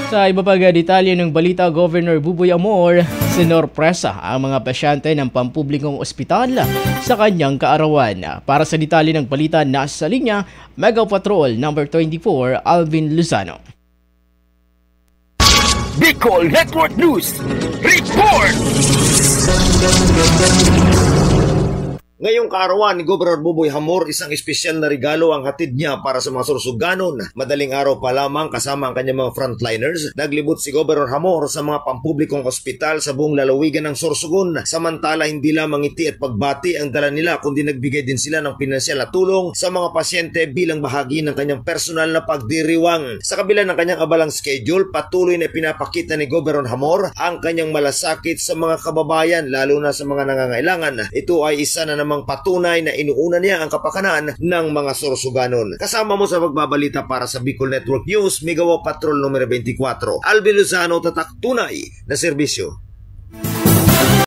Sa iba pang detalye ng balita, Governor Buboy Amor, sinorpresa ang mga pasyente ng pampublikong ospital sa kanyang kaarawan. Para sa detalye ng balita, nasa linya, Mega Patrol number 24, Alvin Luzano. Bicol Network News Report! Ngayong kaarawan ni Gobernador Buboy Amor, isang espesyal na regalo ang hatid niya para sa mga Sorsoganon. Madaling araw pa lamang kasama ang kanyang mga frontliners, naglibot si Gobernador Amor sa mga pampublikong ospital sa buong lalawigan ng Sorsogon. Samantala, hindi lamang ngiti at pagbati ang dala nila, kundi nagbigay din sila ng pinansyal na tulong sa mga pasyente bilang bahagi ng kanyang personal na pagdiriwang. Sa kabila ng kanyang abalang schedule, patuloy na pinapakita ni Gobernador Amor ang kanyang malasakit sa mga kababayan, lalo na sa mga nangangailangan. Ito ay isa na namang patunay na inuuna niya ang kapakanan ng mga Sorsoganon. Kasama mo sa pagbabalita para sa Bicol Network News, Mega Patrol numero 24, Alvin Luzano, tatak tunay na serbisyo.